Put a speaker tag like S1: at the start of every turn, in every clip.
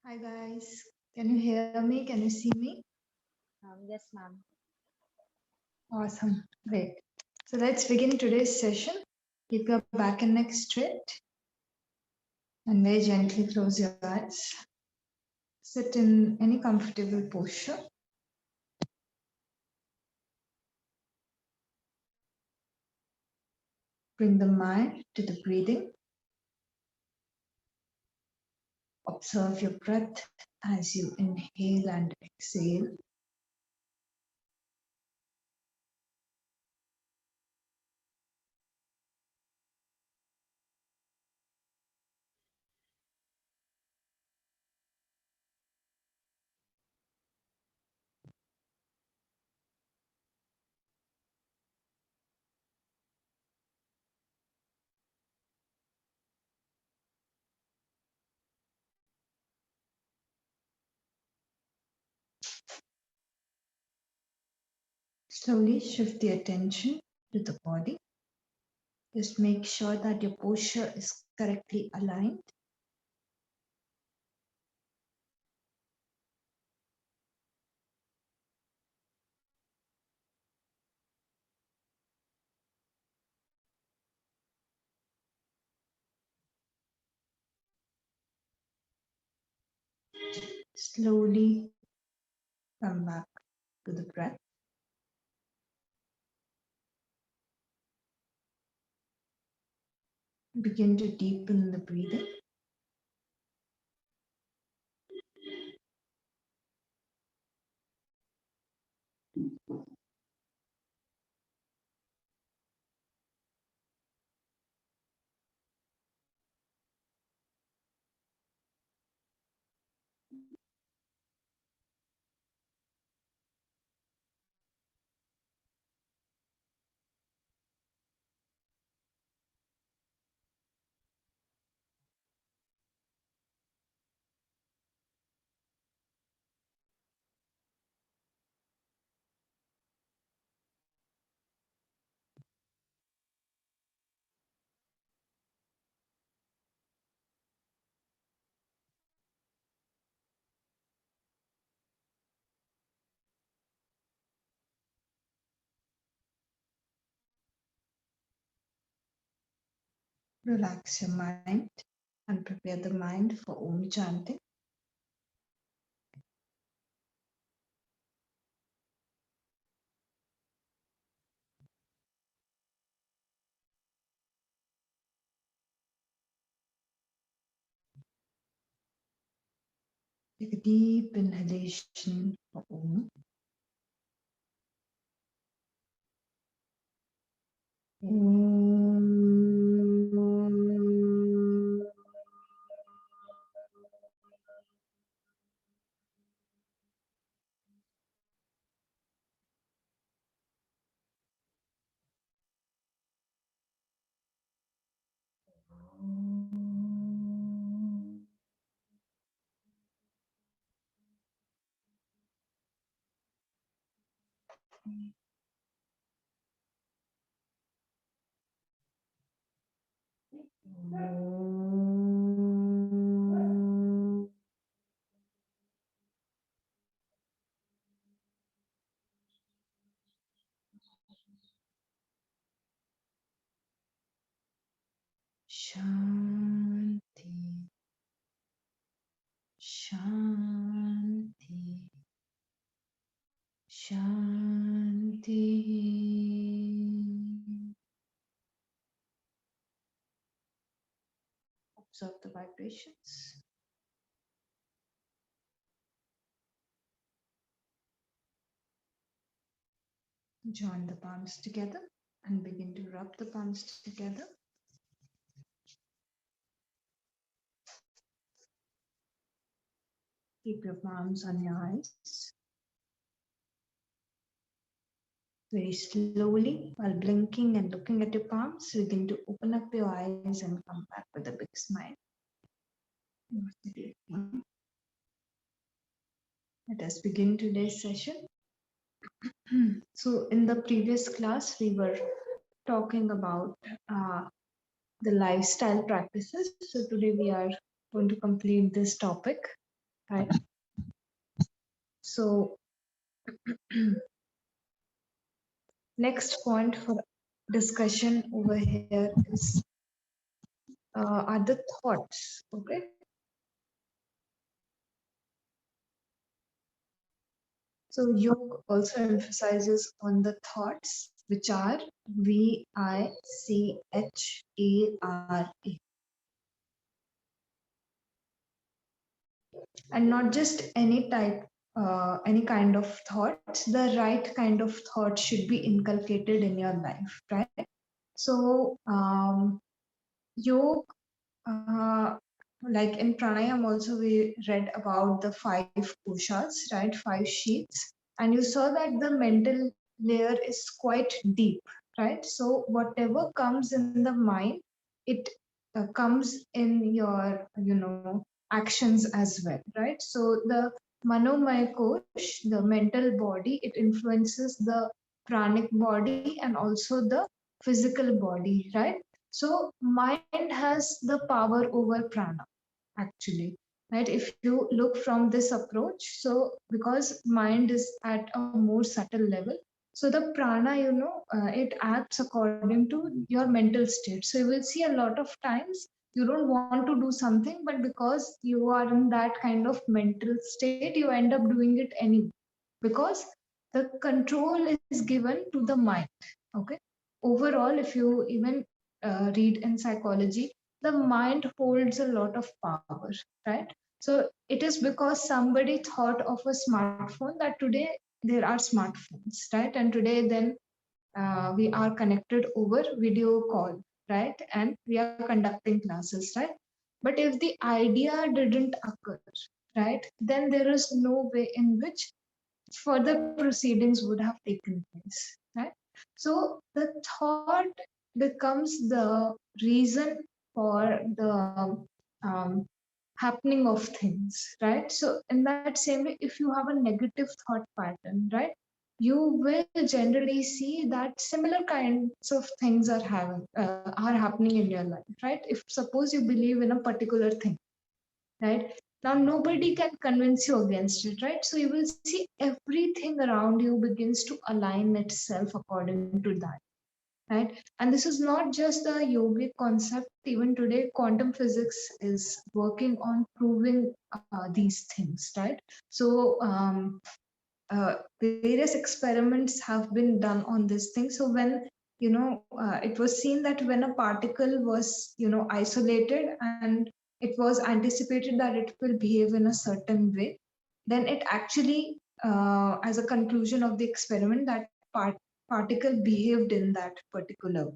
S1: Hi guys, can you hear me? Can you see me?
S2: Yes, ma'am.
S1: Awesome, great. So let's begin today's session. Keep your back and neck straight and very gently close your eyes. Sit in any comfortable posture. Bring the mind to the breathing. Observe your breath as you inhale and exhale. Slowly shift the attention to the body. Just make sure that your posture is correctly aligned. Slowly come back to the breath. Begin to deepen the breathing. Relax your mind and prepare the mind for Om chanting. Take a deep inhalation for Om. Shanti, Shanti, Shanti. Observe the vibrations. Join the palms together and begin to rub the palms together. Keep your palms on your eyes. Very slowly, while blinking and looking at your palms, begin to open up your eyes and come back with a big smile. Let us begin today's session. So, in the previous class, we were talking about the lifestyle practices. So, today we are going to complete this topic. right? So next point for discussion over here is are the thoughts, okay? So yoga also emphasizes on the thoughts, which are VICHARA, and not just any type, any kind of thoughts. The right kind of thought should be inculcated in your life, right? So yoga, like in pranayam also we read about the 5 koshas, right? 5 sheets, and you saw that the mental layer is quite deep, right? So whatever comes in the mind, it comes in your, actions as well, right? So the manomaya kosh, the mental body, it influences the pranic body and also the physical body, right? So mind has the power over prana, actually, right? If you look from this approach, so because mind is at a more subtle level, so the prana, it acts according to your mental state. So you will see a lot of times you don't want to do something, but because you are in that kind of mental state, you end up doing it anyway, because the control is given to the mind. Okay. Overall, if you even read in psychology, the mind holds a lot of power, right? So it is because somebody thought of a smartphone that today there are smartphones, right? And today then we are connected over video call, right? And we are conducting classes, right? But if the idea didn't occur, right, then there is no way in which further proceedings would have taken place, right? So the thought becomes the reason for the happening of things, right? So in that same way, if you have a negative thought pattern, right, you will generally see that similar kinds of things are happening in your life, right? If suppose you believe in a particular thing, right? Now nobody can convince you against it, right? So you will see everything around you begins to align itself according to that, right? And this is not just a yogic concept. Even today, quantum physics is working on proving these things, right? So various experiments have been done on this thing. So when it was seen that when a particle was isolated and it was anticipated that it will behave in a certain way, then it actually as a conclusion of the experiment, that particle behaved in that particular,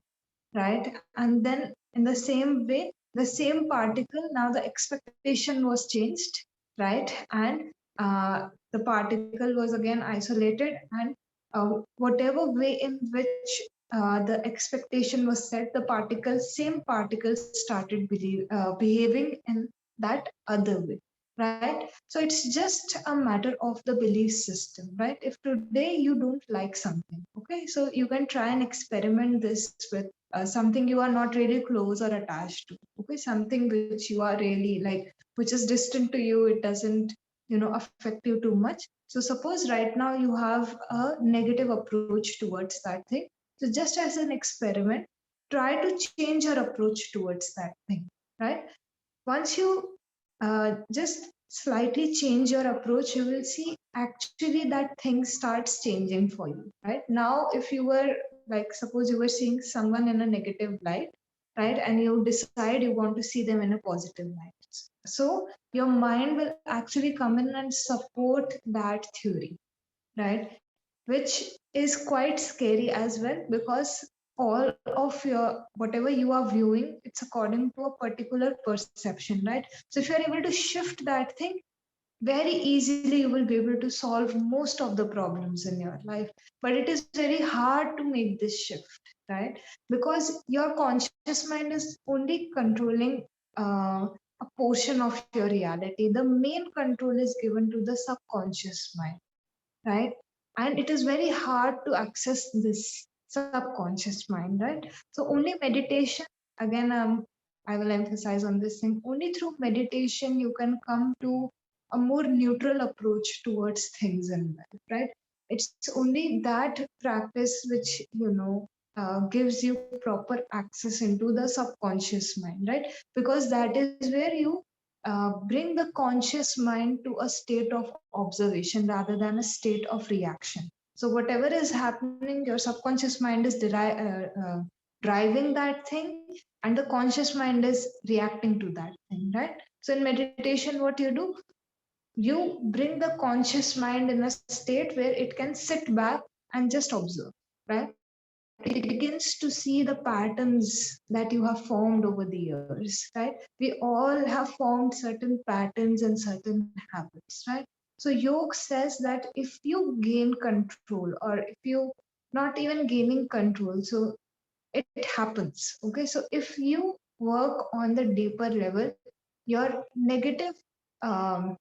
S1: right? And then in the same way, the same particle, now the expectation was changed, right? And the particle was again isolated, and whatever way in which the expectation was set, the same particle started behaving in that other way, right? So it's just a matter of the belief system, right? If today you don't like something, okay, so you can try and experiment this with something you are not really close or attached to, okay, something which you are really like, which is distant to you, it doesn't affect you too much. So suppose right now you have a negative approach towards that thing, so just as an experiment, try to change your approach towards that thing, right? Once you just slightly change your approach, you will see actually that thing starts changing for you, right? Now if you were, like, suppose you were seeing someone in a negative light, right, and you decide you want to see them in a positive light, so your mind will actually come in and support that theory, right? Which is quite scary as well, because all of your whatever you are viewing, it's according to a particular perception, right? So if you're able to shift that thing, very easily you will be able to solve most of the problems in your life. But it is very hard to make this shift, right? Because your conscious mind is only controlling a portion of your reality. The main control is given to the subconscious mind, right? And it is very hard to access this subconscious mind, right? So only meditation, again, I will emphasize on this thing, only through meditation you can come to a more neutral approach towards things in life, right? It's only that practice which, gives you proper access into the subconscious mind, right? Because that is where you bring the conscious mind to a state of observation rather than a state of reaction. So whatever is happening, your subconscious mind is driving that thing, and the conscious mind is reacting to that thing, right? So in meditation, what you do, you bring the conscious mind in a state where it can sit back and just observe, right? It begins to see the patterns that you have formed over the years, right? We all have formed certain patterns and certain habits, right? So yoga says that if you gain control, or if you not even gaining control, so it happens. Okay, so if you work on the deeper level, your negative um,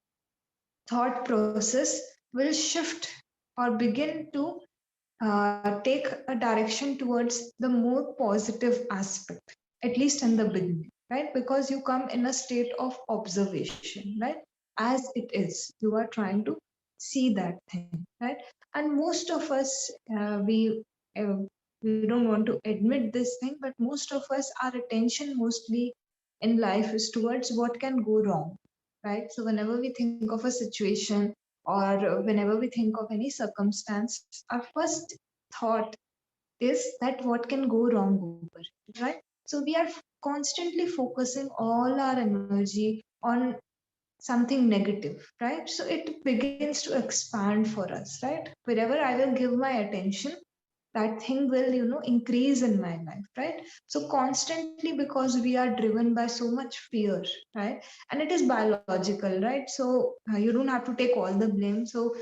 S1: thought process will shift or begin to take a direction towards the more positive aspect, at least in the beginning, right? Because you come in a state of observation, right? As it is, you are trying to see that thing, right? And most of us, uh, we don't want to admit this thing, but most of us, our attention mostly in life is towards what can go wrong, right? So whenever we think of a situation, or whenever we think of any circumstance, our first thought is that what can go wrong over, right? So we are constantly focusing all our energy on something negative, right? So it begins to expand for us, right? Wherever I will give my attention, that thing will, increase in my life, right? So constantly, because we are driven by so much fear, right? And it is biological, right? So you don't have to take all the blame. So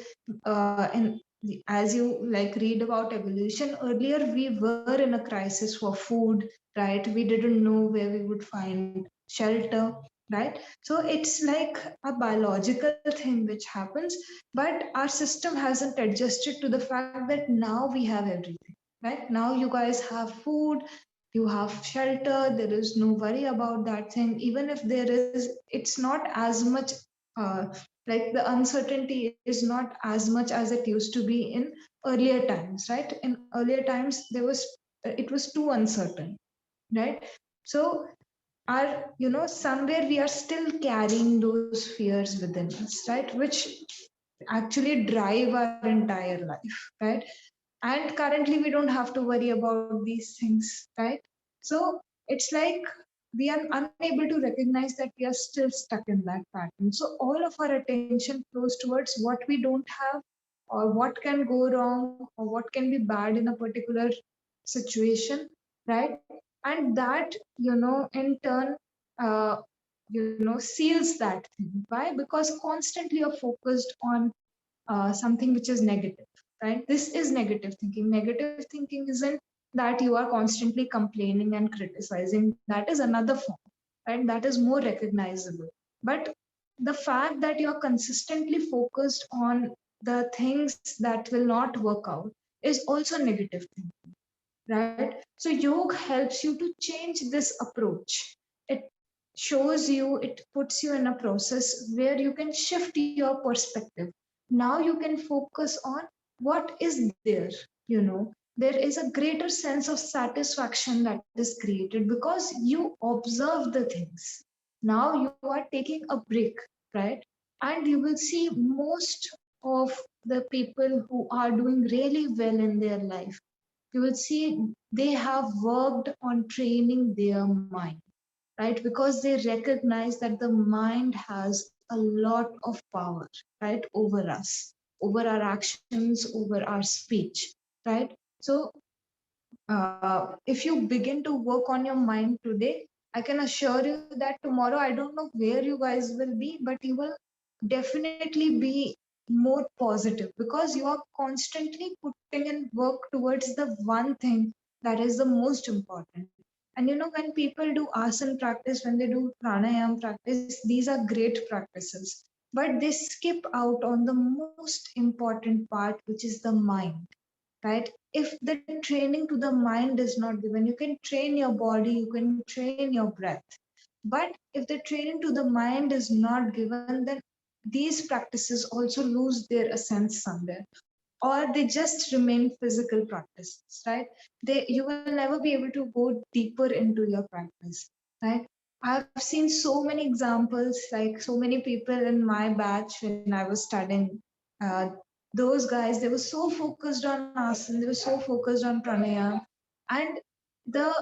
S1: and as you like read about evolution, earlier we were in a crisis for food, right? We didn't know where we would find shelter, right? So it's like a biological thing which happens, but our system hasn't adjusted to the fact that now we have everything, right? Now you guys have food, you have shelter, there is no worry about that thing. Even if there is, it's not as much, uh, like the uncertainty is not as much as it used to be in earlier times, right? In earlier times, there was, it was too uncertain, right? So are, somewhere we are still carrying those fears within us, right? Which actually drive our entire life, right? And currently we don't have to worry about these things, right? So it's like we are unable to recognize that we are still stuck in that pattern. So all of our attention flows towards what we don't have, or what can go wrong, or what can be bad in a particular situation, right? And that, in turn, uh, seals that thing. Why? Because constantly you're focused on something which is negative, right? This is negative thinking. Negative thinking isn't that you are constantly complaining and criticizing. That is another form, right? That is more recognizable. But the fact that you're consistently focused on the things that will not work out is also negative thinking, right? So yoga helps you to change this approach. It shows you, it puts you in a process where you can shift your perspective. Now you can focus on what is there, there is a greater sense of satisfaction that is created because you observe the things. Now you are taking a break, right? And you will see most of the people who are doing really well in their life, you will see they have worked on training their mind, right? Because they recognize that the mind has a lot of power, right, over us, over our actions, over our speech, right? So if you begin to work on your mind today, I can assure you that tomorrow, I don't know where you guys will be, but you will definitely be more positive because you are constantly putting in work towards the one thing that is the most important. And when people do asana practice, when they do pranayam practice, these are great practices. But they skip out on the most important part, which is the mind, right? If the training to the mind is not given, you can train your body, you can train your breath, but if the training to the mind is not given, then these practices also lose their essence somewhere, or they just remain physical practices, right? You will never be able to go deeper into your practice, right? I've seen so many examples, like so many people in my batch when I was studying. Uh, those guys, they were so focused on asana, they were so focused on pranayama, and the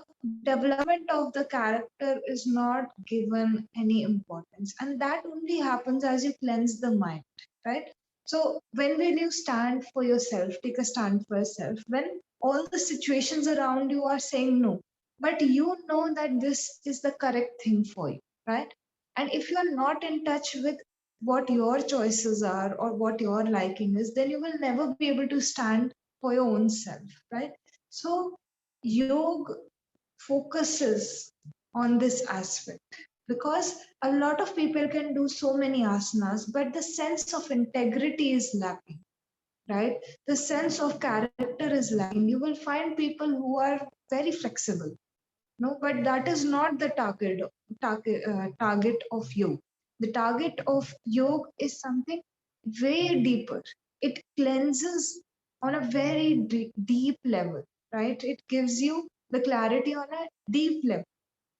S1: development of the character is not given any importance, and that only happens as you cleanse the mind, right? So when will you stand for yourself, take a stand for yourself, when all the situations around you are saying no, but you know that this is the correct thing for you, right? And if you are not in touch with what your choices are or what your liking is, then you will never be able to stand for your own self, right? So yoga focuses on this aspect, because a lot of people can do so many asanas, but the sense of integrity is lacking, right? The sense of character is lacking. You will find people who are very flexible, no, but that is not the target of yoga. The target of yoga is something way deeper. It cleanses on a very deep level, right? It gives you the clarity on a deep level.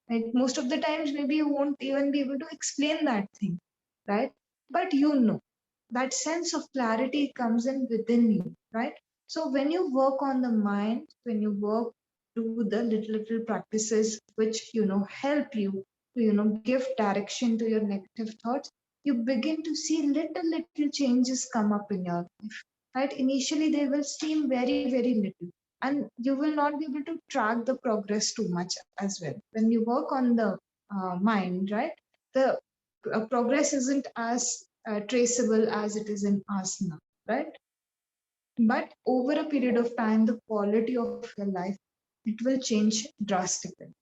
S1: Like most of the times, maybe you won't even be able to explain that thing, right? But you know, that sense of clarity comes in within you, right? So when you work on the mind, when you work, do the little practices which help you to give direction to your negative thoughts, you begin to see little changes come up in your life, right? Initially they will seem very little, and you will not be able to track the progress too much as well when you work on the mind, right? The progress isn't as traceable as it is in asana, right? But over a period of time, the quality of your life, it will change drastically,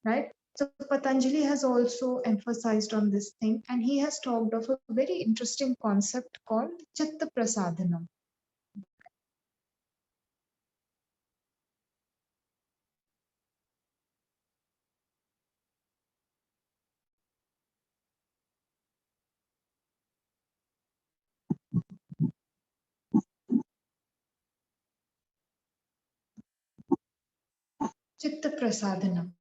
S1: right? So Patanjali has also emphasized on this thing, and he has talked of a very interesting concept called Chitta Prasadhanam. Chitta Prasadhanam. Chitta, Prasadhanam.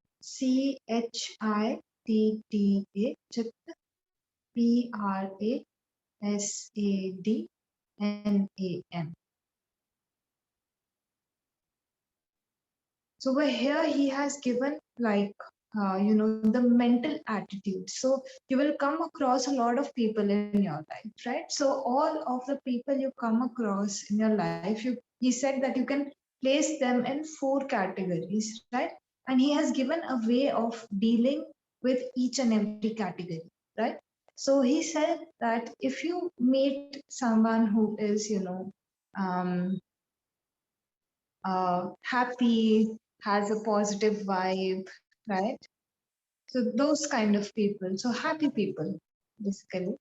S1: So over here he has given like the mental attitude. So you will come across a lot of people in your life, right? So all of the people you come across in your life, he said that you can place them in four categories, right? And he has given a way of dealing with each and every category, right? So he said that if you meet someone who is um, happy, has a positive vibe, right? So those kind of people, so happy people, basically.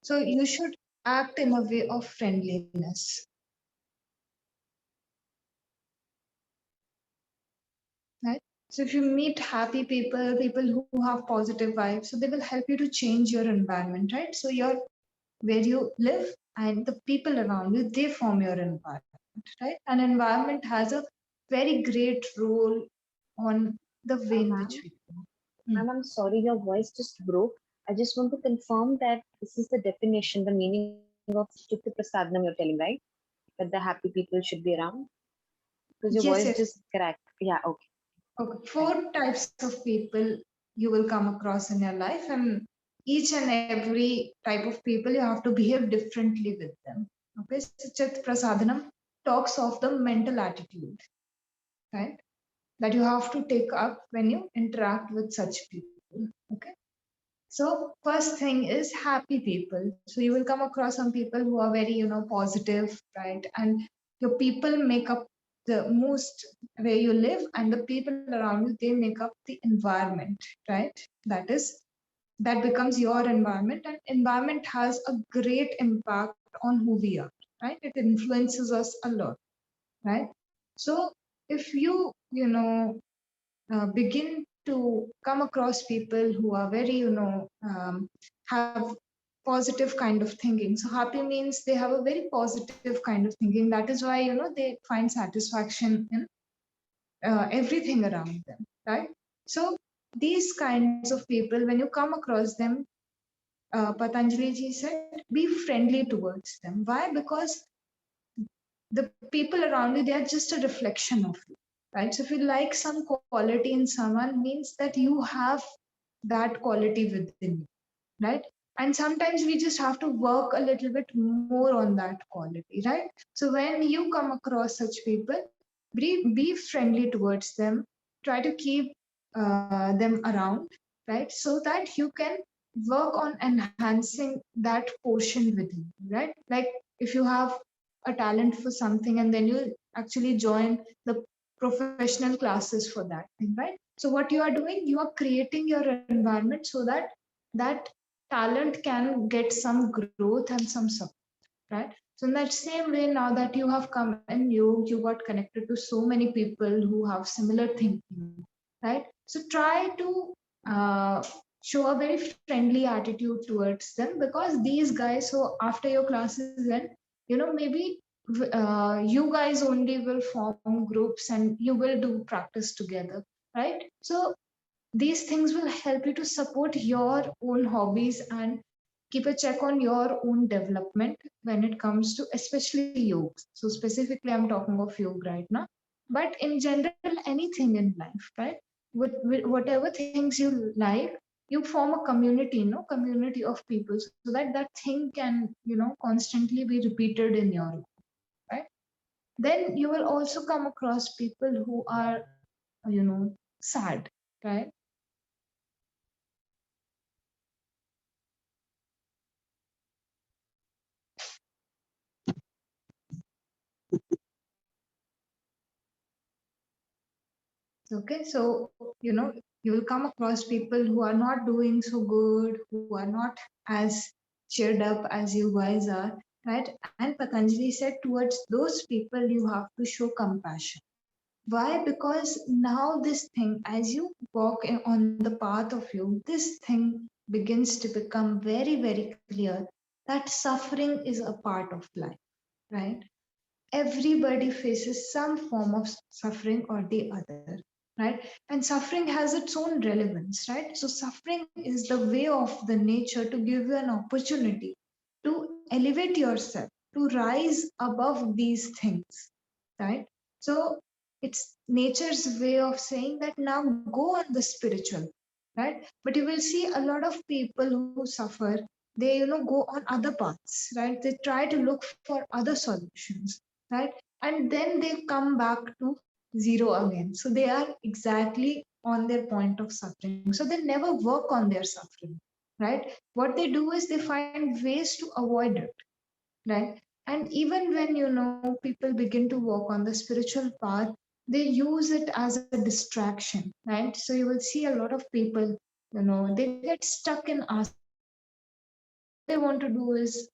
S1: So you should act in a way of friendliness, right? So if you meet happy people, people who have positive vibes, so they will help you to change your environment, right? So your where you live and the people around you, they form your environment, right? An environment has a very great role on the way in which
S2: Ma'am,
S1: we live.
S2: I'm sorry, your voice just broke. I just want to confirm that this is the definition, the meaning of Chitta Prasadnam you're telling, right? That the happy people should be around? Because your
S1: Yes,
S2: voice
S1: yes.
S2: just cracked. Yeah, okay.
S1: Okay.
S2: Thank
S1: Four types of people you will come across in your life, and each and every type of people you have to behave differently with them. Okay. So Chit Prasadhanam talks of the mental attitude, right? That you have to take up when you interact with such people. Okay. So first thing is happy people. So you will come across some people who are very, positive, right? And your people make up the most where you live, and the people around you, they make up the environment, right? That becomes your environment, and environment has a great impact on who we are, right? It influences us a lot, right? So if you begin to come across people who are very have positive kind of thinking. So happy means they have a very positive kind of thinking. That is why, they find satisfaction in everything around them, right? So these kinds of people, when you come across them, Patanjali ji said, be friendly towards them. Why? Because the people around you, they are just a reflection of you, right? So if you like some quality in someone, means that you have that quality within you, right? And sometimes we just have to work a little bit more on that quality, right? So when you come across such people, be friendly towards them, try to keep them around, right? So that you can work on enhancing that portion within you, right? Like if you have a talent for something and then you actually join the professional classes for that thing, right? So what you are doing, you are creating your environment so that that talent can get some growth and some support, right? So in that same way, now that you have come and you got connected to so many people who have similar thinking, right? So try to show a very friendly attitude towards them, because these guys, so after your classes end, maybe you guys only will form groups and you will do practice together, right? So these things will help you to support your own hobbies and keep a check on your own development when it comes to especially yoga. So specifically, I'm talking of yoga right now, but in general, anything in life, right? With whatever things you like, you form a community, community of people, so that that thing can, constantly be repeated in your life, right? Then you will also come across people who are, sad, right? Okay, so you will come across people who are not doing so good, who are not as cheered up as you guys are, right? And Patanjali said towards those people you have to show compassion. Why? Because now this thing, as you walk on the path of yoga, this thing begins to become very, very clear that suffering is a part of life, right? Everybody faces some form of suffering or the other, right? And suffering has its own relevance, right? So suffering is the way of the nature to give you an opportunity to elevate yourself, to rise above these things, right? So it's nature's way of saying that now go on the spiritual, right? But you will see a lot of people who suffer, they go on other paths, right? They try to look for other solutions, right? And then they come back to zero again. So they are exactly on their point of suffering. So they never work on their suffering, right? What they do is they find ways to avoid it, right? And even when people begin to walk on the spiritual path, they use it as a distraction, right? So you will see a lot of people, they get stuck in us. They want to do is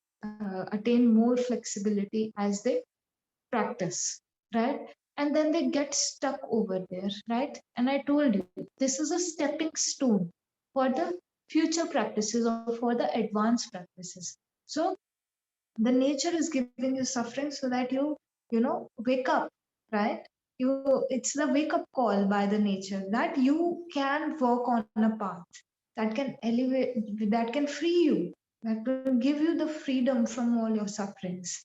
S1: attain more flexibility as they practice, right? And then they get stuck over there, right? And I told you, this is a stepping stone for the future practices or for the advanced practices. So the nature is giving you suffering so that you wake up, right? It's the wake up call by the nature that you can walk on a path that can elevate, that can free you, that will give you the freedom from all your sufferings,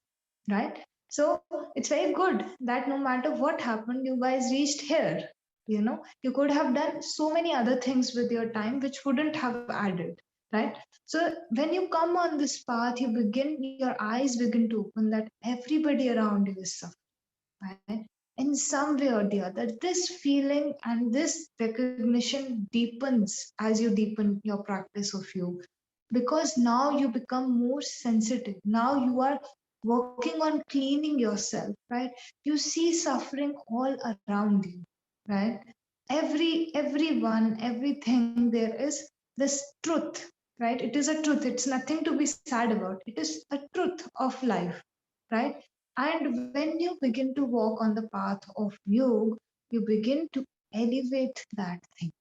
S1: right? So it's very good that no matter what happened, you guys reached here. You could have done so many other things with your time which wouldn't have added, right? So when you come on this path, your eyes begin to open that everybody around you is suffering, right? In some way or the other. This feeling and this recognition deepens as you deepen your practice of yoga, because now you become more sensitive. Now you are working on cleaning yourself, right? You see suffering all around you, right? Everyone, everything, there is this truth, right? It is a truth. It's nothing to be sad about. It is a truth of life, right? And when you begin to walk on the path of yoga, you begin to elevate that thing,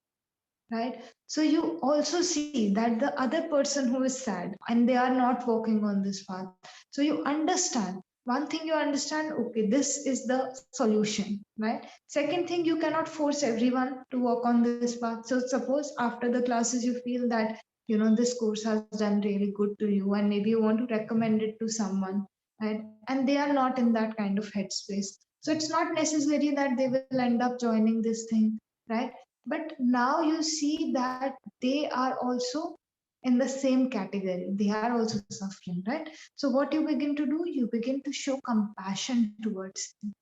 S1: right? So you also see that the other person who is sad and they are not walking on this path. So you understand. One thing you understand, okay, this is the solution, right? Second thing, you cannot force everyone to walk on this path. So suppose after the classes you feel that this course has done really good to you, and maybe you want to recommend it to someone, right? And they are not in that kind of headspace. So it's not necessary that they will end up joining this thing, right? But now you see that they are also in the same category, they are also suffering, right? So what you begin to do, you begin to show compassion towards them,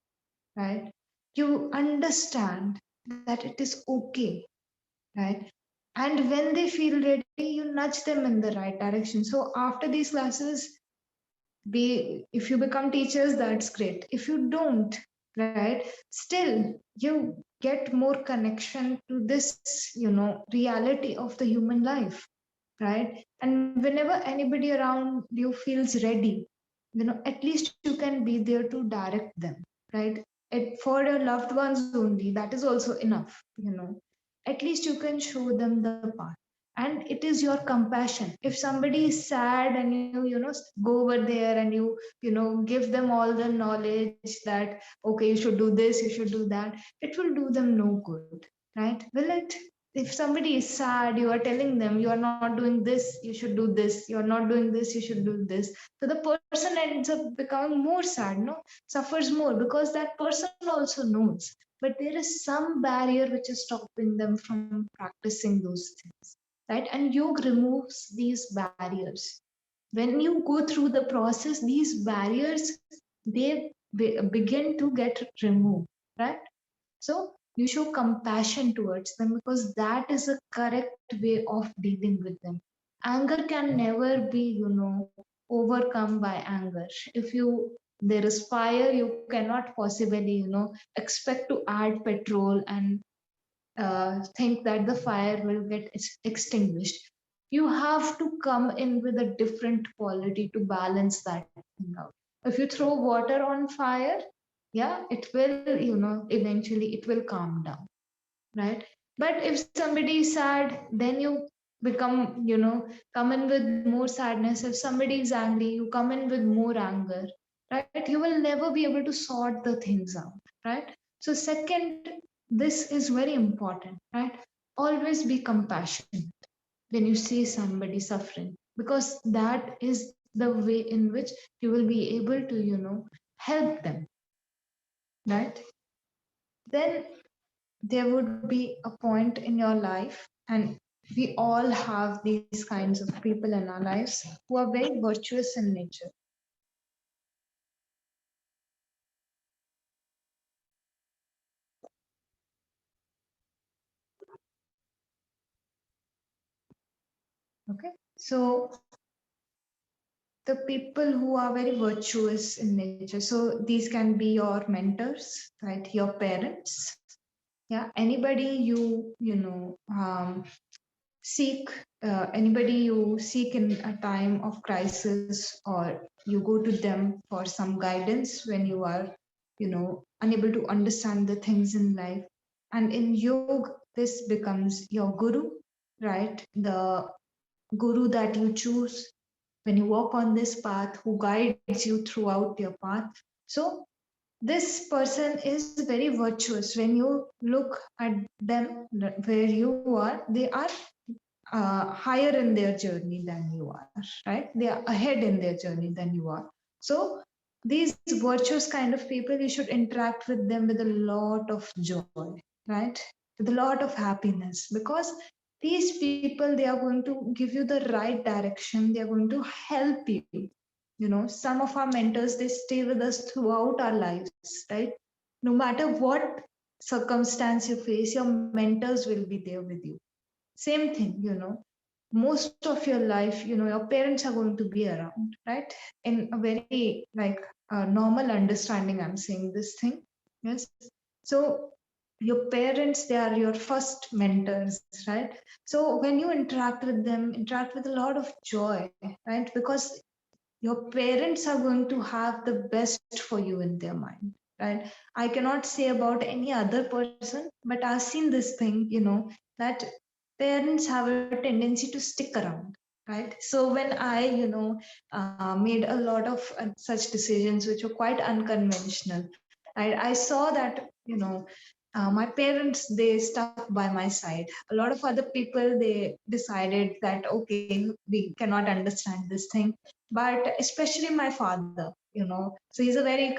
S1: right? You understand that it is okay, right? And when they feel ready, you nudge them in the right direction. So after these classes, be if you become teachers, that's great. If you don't, right, still you get more connection to this reality of the human life, right? And whenever anybody around you feels ready, at least you can be there to direct them, right? For your loved ones only, that is also enough. At least you can show them the path. And it is your compassion. If somebody is sad and you go over there and you give them all the knowledge that okay, you should do this, you should do that, it will do them no good, right? Will it? If somebody is sad, you are telling them you are not doing this, you should do this, you are not doing this, you should do this. So the person ends up becoming more sad, no, suffers more, because that person also knows, but there is some barrier which is stopping them from practicing those things, right? And yoga removes these barriers. When you go through the process, these barriers, they begin to get removed, right? So you show compassion towards them, because that is a correct way of dealing with them. Anger can never be, overcome by anger. If there is fire, you cannot possibly, expect to add petrol and think that the fire will get extinguished. You have to come in with a different quality to balance that thing out. If you throw water on fire, yeah, it will, eventually it will calm down, right? But if somebody is sad, then you become, come in with more sadness. If somebody is angry, you come in with more anger, right? You will never be able to sort the things out, right? So second, this is very important, right? Always be compassionate when you see somebody suffering, because that is the way in which you will be able to, help them, right? Then there would be a point in your life, and we all have these kinds of people in our lives who are very virtuous in nature. Okay, so the people who are very virtuous in nature, so these can be your mentors, right? Your parents, yeah, anybody seek anybody you seek in a time of crisis, or you go to them for some guidance when you are unable to understand the things in life. And in yoga, this becomes your guru, right? The guru that you choose when you walk on this path, who guides you throughout your path. So this person is very virtuous. When you look at them where you are, they are higher in their journey than you are, right? They are ahead in their journey than you are. So these virtuous kind of people, you should interact with them with a lot of joy, right? With a lot of happiness, because these people, they are going to give you the right direction. They are going to help you. Some of our mentors, they stay with us throughout our lives, right? No matter what circumstance you face, your mentors will be there with you. Same thing, most of your life, your parents are going to be around, right? In a very like normal understanding, I'm saying this thing. Yes. So your parents, they are your first mentors, right? So when you interact with them, interact with a lot of joy, right? Because your parents are going to have the best for you in their mind, right? I cannot say about any other person, but I've seen this thing, that parents have a tendency to stick around, right? So when I, made a lot of such decisions which were quite unconventional, I saw that, my parents, they stuck by my side. A lot of other people, they decided that, okay, we cannot understand this thing. But especially my father, so he's a very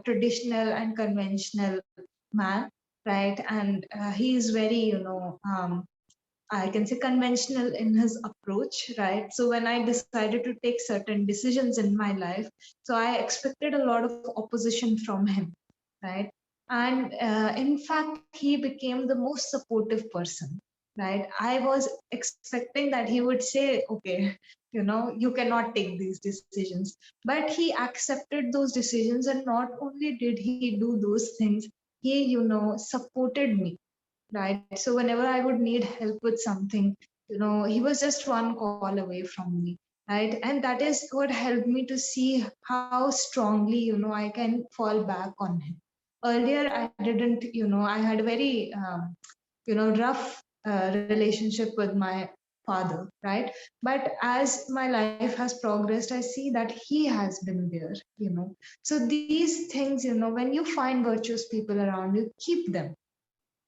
S1: traditional and conventional man, right? And he is very, I can say conventional in his approach, right? So when I decided to take certain decisions in my life, so I expected a lot of opposition from him, right? And in fact, he became the most supportive person, right? I was expecting that he would say, okay, you cannot take these decisions. But he accepted those decisions, and not only did he do those things, he, supported me, right? So whenever I would need help with something, he was just one call away from me, right? And that is what helped me to see how strongly, I can fall back on him. Earlier, I didn't, I had a very, rough relationship with my father, right? But as my life has progressed, I see that he has been there, So these things, when you find virtuous people around you, keep them,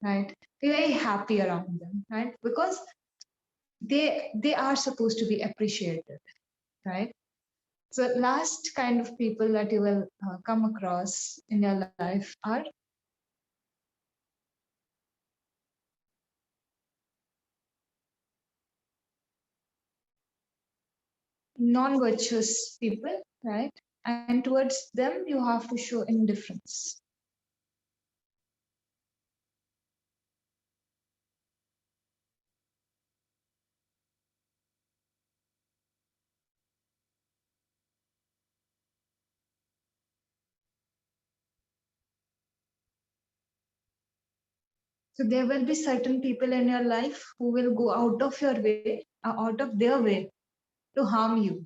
S1: right? Be very happy around them, right? Because they are supposed to be appreciated, right? So last kind of people that you will come across in your life are non-virtuous people, right? And towards them you have to show indifference. So there will be certain people in your life who will go out of your way, out of their way to harm you.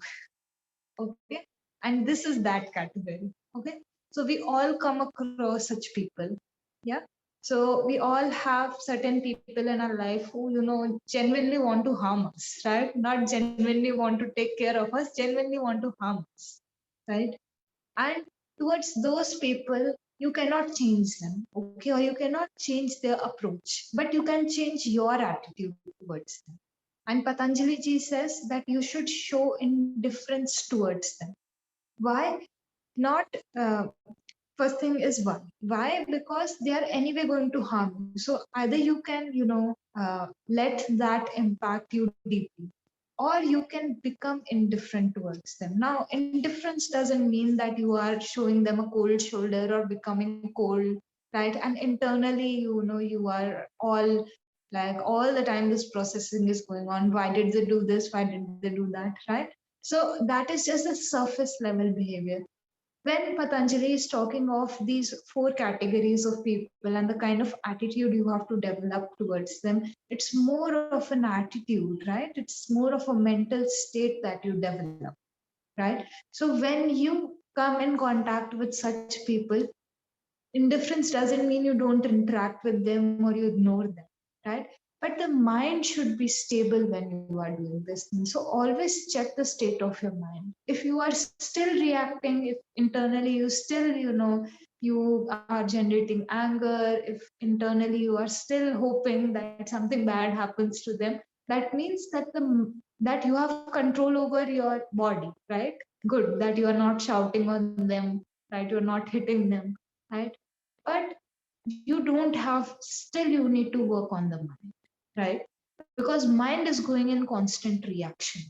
S1: Okay, and this is that category. Okay, so we all come across such people. Yeah, so we all have certain people in our life who, genuinely want to harm us, right? Not genuinely want to take care of us, genuinely want to harm us, right? And towards those people, you cannot change them, okay, or you cannot change their approach, but you can change your attitude towards them. And Patanjali ji says that you should show indifference towards them. Why? Not first thing is why. Why? Because they are anyway going to harm you. So either you can, let that impact you deeply, or you can become indifferent towards them. Now, indifference doesn't mean that you are showing them a cold shoulder or becoming cold, right? And internally, you are all like all the time this processing is going on. Why did they do this? Why did they do that? Right? So that is just a surface level behavior. When Patanjali is talking of these four categories of people and the kind of attitude you have to develop towards them, it's more of an attitude, right? It's more of a mental state that you develop, right? So when you come in contact with such people, indifference doesn't mean you don't interact with them or you ignore them, right? But the mind should be stable when you are doing this thing. So always check the state of your mind. If you are still reacting, if internally you still, you are generating anger, if internally you are still hoping that something bad happens to them, that means that you have control over your body, right? Good, that you are not shouting on them, right? You're not hitting them, right? But you don't have, still you need to work on the mind, right? Because mind is going in constant reaction,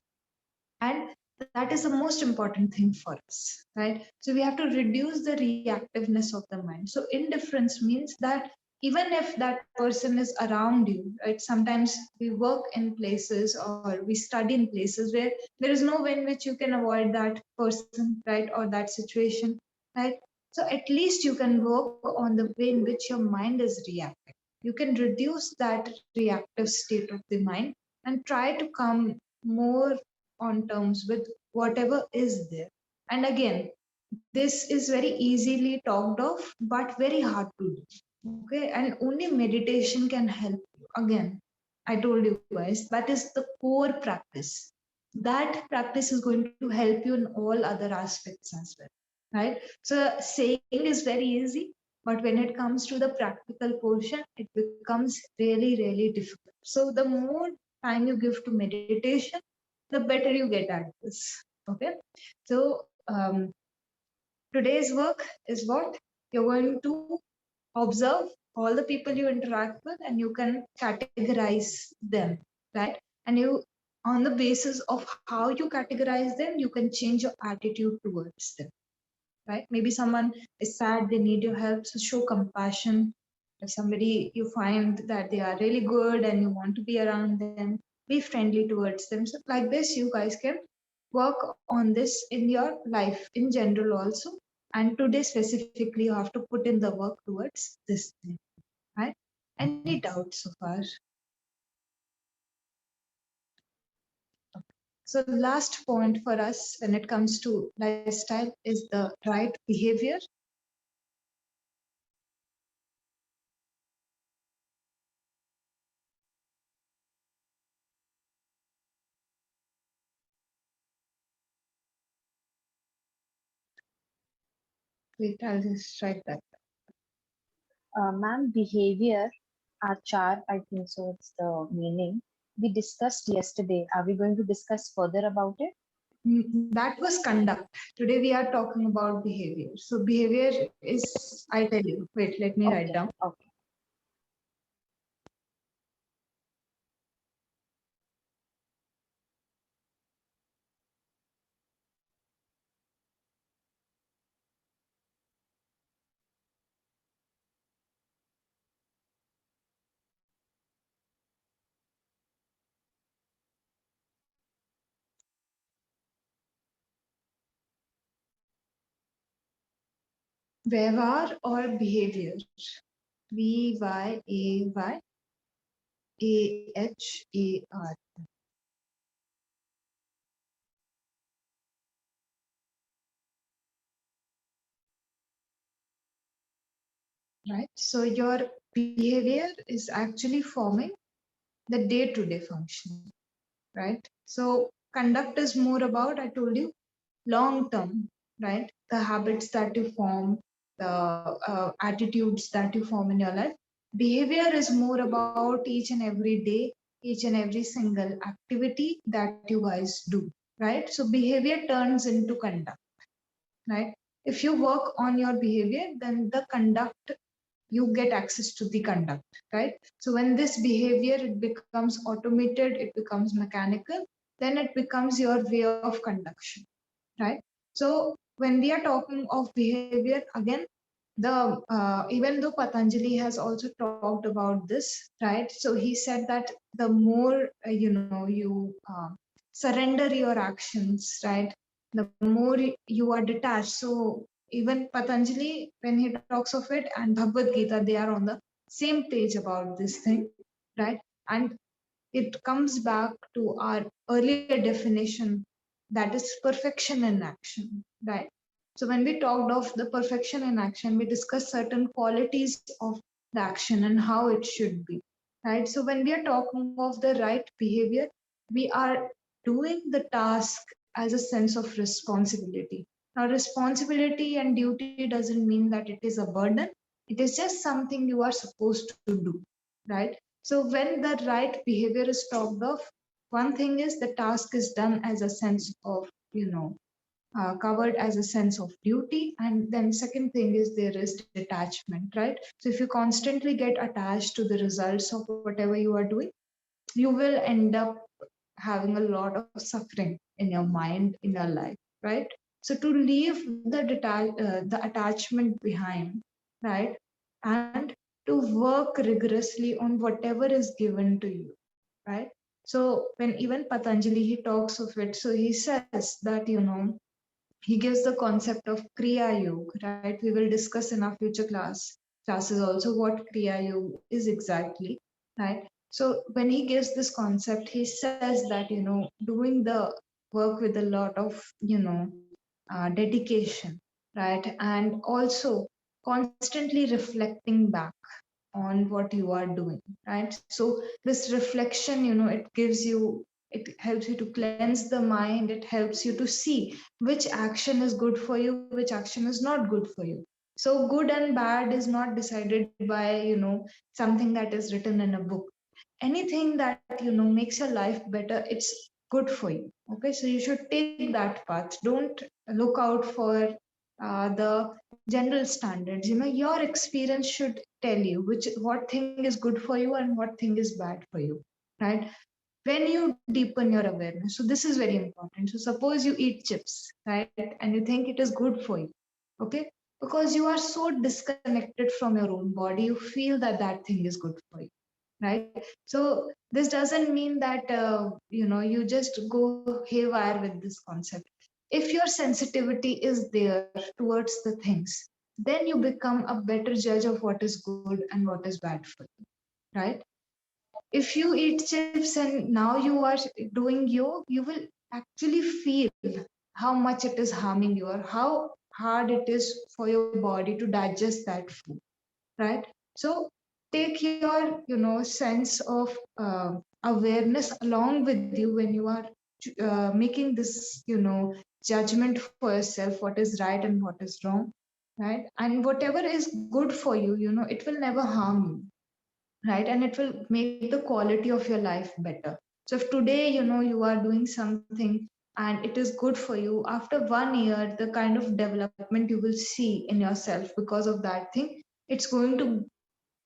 S1: and that is the most important thing for us, right? So we have to reduce the reactiveness of the mind. So indifference means that even if that person is around you, right? Sometimes we work in places or we study in places where there is no way in which you can avoid that person, right? Or that situation, right? So at least you can work on the way in which your mind is reacting. You can reduce that reactive state of the mind and try to come more on terms with whatever is there. And again, this is very easily talked of, but very hard to do. Okay, and only meditation can help you. Again, I told you guys, that is the core practice. That practice is going to help you in all other aspects as well, right? So saying is very easy, but when it comes to the practical portion, it becomes really, really difficult. So the more time you give to meditation, the better you get at this. Okay. So today's work is what you're going to observe all the people you interact with and you can categorize them, right? And you, on the basis of how you categorize them, you can change your attitude towards them, right? Maybe someone is sad, they need your help, so show compassion. If somebody you find that they are really good and you want to be around them, be friendly towards them. So like this you guys can work on this in your life in general also, and today specifically you have to put in the work towards this thing, right? Any doubts so far? So last point for us when it comes to lifestyle is the right behavior. Wait, I'll just write that.
S2: Ma'am, behavior, achar, I think so it's the meaning. We discussed yesterday. Are we going to discuss further about it?
S1: That was conduct. Today we are talking about behavior. So behavior is, I tell you, wait, let me write
S2: Okay,
S1: down.
S2: okay.
S1: Vyavhar or behavior. Vyayahar. Right? So your behavior is actually forming the day-to-day function, right? So conduct is more about, I told you, long term, right? The habits that you form, the attitudes that you form in your life. Behavior is more about each and every day, each and every single activity that you guys do, right? So behavior turns into conduct, right? If you work on your behavior, then the conduct, you get access to the conduct, right? So when this behavior, it becomes automated, it becomes mechanical, then it becomes your way of conduction, right? So when we are talking of behavior, again, the even though Patanjali has also talked about this, right? So he said that the more you surrender your actions, right? The more you are detached. So even Patanjali, when he talks of it, and Bhagavad Gita, they are on the same page about this thing, right? And it comes back to our earlier definition, that is perfection in action, right? So when we talked of the perfection in action, we discussed certain qualities of the action and how it should be, right? So when we are talking of the right behavior, we are doing the task as a sense of responsibility. Now responsibility and duty doesn't mean that it is a burden, it is just something you are supposed to do, right? So when the right behavior is talked of, one thing is the task is done as a sense of, covered as a sense of duty. And then second thing is there is detachment, right? So if you constantly get attached to the results of whatever you are doing, you will end up having a lot of suffering in your mind, in your life, right? So to leave the attachment behind, right, and to work rigorously on whatever is given to you, right? So when even Patanjali he talks of it, so he says that he gives the concept of Kriya Yoga, right? We will discuss in our future classes also what Kriya Yoga is exactly, right? So when he gives this concept, he says that doing the work with a lot of dedication, right, and also constantly reflecting back, on what you are doing, right? So this reflection, it helps you to cleanse the mind. It helps you to see which action is good for you, which action is not good for you. So good and bad is not decided by, something that is written in a book. Anything that, makes your life better, it's good for you. Okay, so you should take that path. Don't look out for the general standards. Your experience should tell you which what thing is good for you and what thing is bad for you, right? When you deepen your awareness, so this is very important. So suppose you eat chips, right, and you think it is good for you, okay, because you are so disconnected from your own body, you feel that that thing is good for you, right? So this doesn't mean that you just go haywire with this concept. If your sensitivity is there towards the things, then you become a better judge of what is good and what is bad for you, right? If you eat chips and now you are doing yoga, you will actually feel how much it is harming you or how hard it is for your body to digest that food, right? So take your sense of awareness along with you when you are making this judgment for yourself, what is right and what is wrong, right? And whatever is good for you, it will never harm you, right? And it will make the quality of your life better. So if today you are doing something and it is good for you, after 1 year the kind of development you will see in yourself because of that thing, it's going to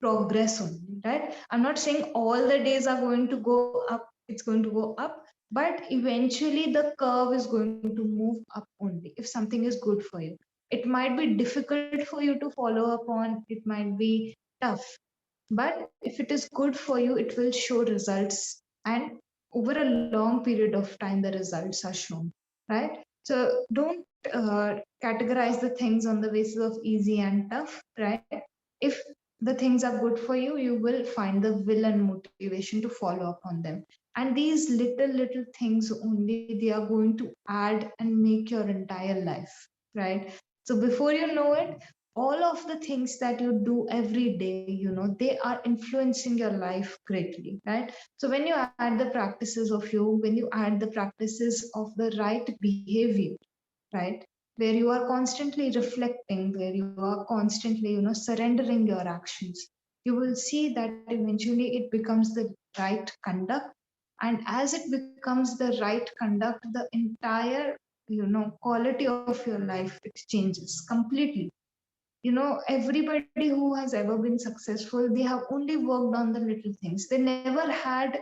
S1: progress only, right? I'm not saying all the days are going to go up, it's going to go up, but eventually the curve is going to move up only if something is good for you. It might be difficult for you to follow up on, it might be tough, but if it is good for you, it will show results. And over a long period of time, the results are shown, right? So don't categorize the things on the basis of easy and tough, right? If the things are good for you, you will find the will and motivation to follow up on them. And these little things only, they are going to add and make your entire life, right? So before you know it, all of the things that you do every day, they are influencing your life greatly, right? So when you add the practices of yoga, when you add the practices of the right behavior, right, where you are constantly reflecting, where you are constantly surrendering your actions, you will see that eventually it becomes the right conduct. And as it becomes the right conduct, the entire quality of your life, it changes completely. Everybody who has ever been successful, they have only worked on the little things. They never had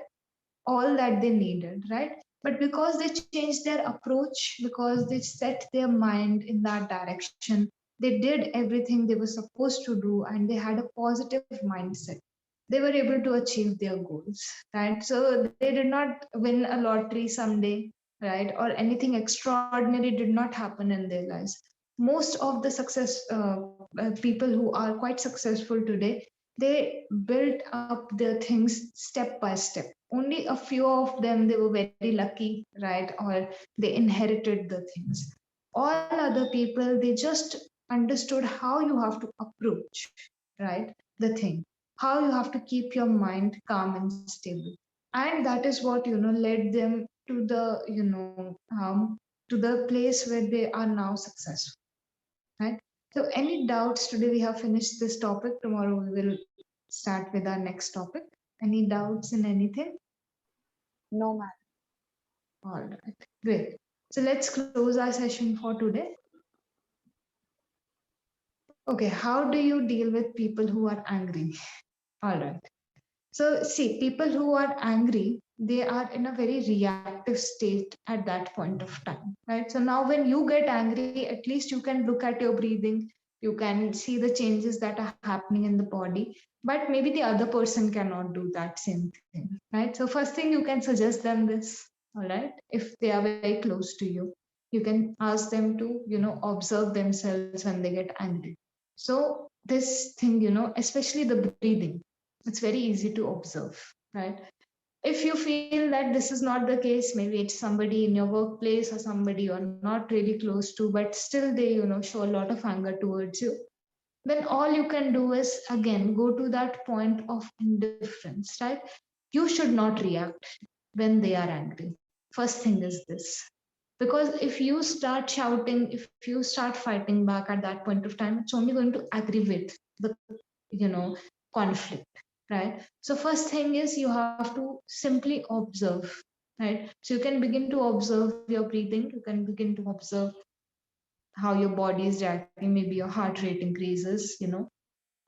S1: all that they needed, right? But because they changed their approach, because they set their mind in that direction, they did everything they were supposed to do, and they had a positive mindset, they were able to achieve their goals, right? So they did not win a lottery someday, right? Or anything extraordinary did not happen in their lives. Most of the people who are quite successful today, they built up their things step by step. Only a few of them, they were very lucky, right? Or they inherited the things. All other people, they just understood how you have to approach, right, the thing, how you have to keep your mind calm and stable. And that is what led them to the to the place where they are now successful, right? So any doubts? Today we have finished this topic, tomorrow we will start with our next topic. Any doubts in anything?
S2: No, ma'am.
S1: All right, great. So let's close our session for today. Okay, how do you deal with people who are angry? All right. So, see, people who are angry, they are in a very reactive state at that point of time, right? So, now when you get angry, at least you can look at your breathing, you can see the changes that are happening in the body, but maybe the other person cannot do that same thing, right? So, first thing, you can suggest them this, all right? If they are very close to you, you can ask them to, observe themselves when they get angry. So, this thing, especially the breathing, it's very easy to observe, right? If you feel that this is not the case, maybe it's somebody in your workplace or somebody you're not really close to, but still they show a lot of anger towards you, then all you can do is again go to that point of indifference, right? You should not react when they are angry. First thing is this. Because if you start shouting, if you start fighting back at that point of time, it's only going to aggravate the conflict, right? So first thing is you have to simply observe, right? So you can begin to observe your breathing, you can begin to observe how your body is reacting, maybe your heart rate increases,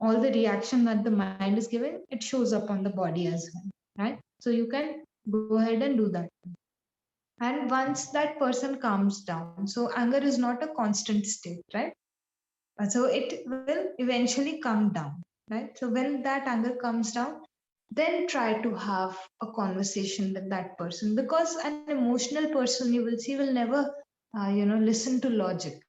S1: all the reaction that the mind is giving, it shows up on the body as well, right? So you can go ahead and do that. And once that person calms down, so anger is not a constant state, right? So it will eventually come down, right? So when that anger comes down, then try to have a conversation with that person, because an emotional person, you will see, will never listen to logic.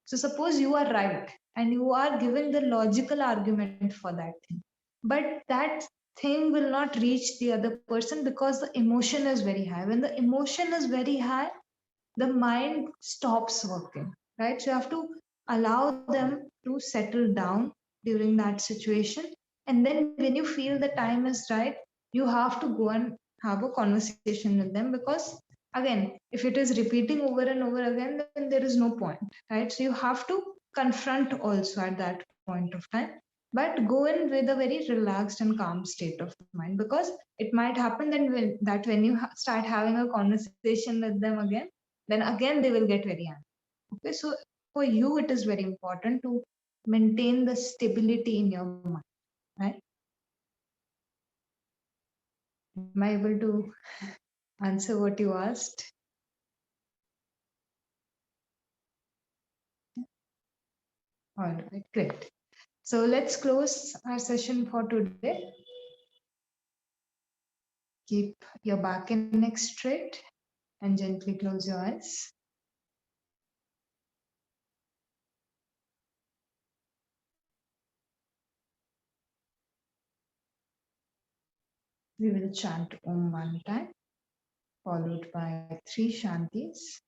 S1: So suppose you are right and you are giving the logical argument for that thing, but that thing will not reach the other person because the emotion is very high. When the emotion is very high, the mind stops working, right? So you have to allow them to settle down during that situation. And then when you feel the time is right, you have to go and have a conversation with them, because again, if it is repeating over and over again, then there is no point, right? So you have to confront also at that point of time, but go in with a very relaxed and calm state of mind, because it might happen that when you start having a conversation with them again, then again they will get very angry. Okay, so for you, it is very important to maintain the stability in your mind, right? Am I able to answer what you asked? All right, great. So let's close our session for today. Keep your back and neck straight and gently close your eyes. We will chant Om one time, followed by 3 Shantis.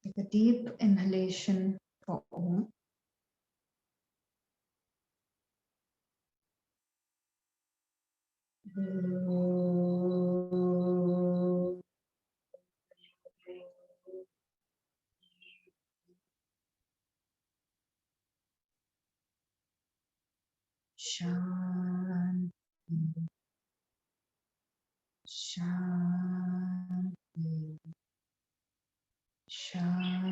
S1: Take a deep inhalation for Om. Shanti, Shanti, Shanti.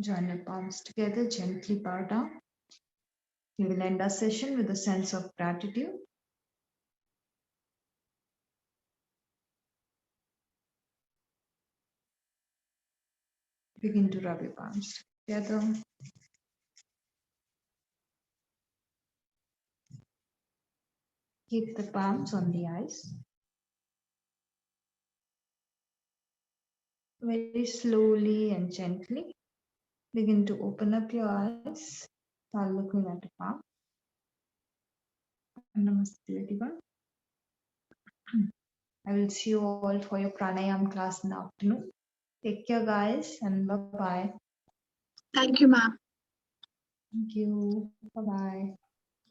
S1: Join your palms together, gently bow down. We will end our session with a sense of gratitude. Begin to rub your palms together. Keep the palms on the eyes. Very slowly and gently, begin to open up your eyes. Start looking at the palm. Namaste, everyone. I will see you all for your pranayam class in the afternoon. Take care, guys, and bye-bye.
S3: Thank you, ma'am.
S1: Thank you. Bye-bye.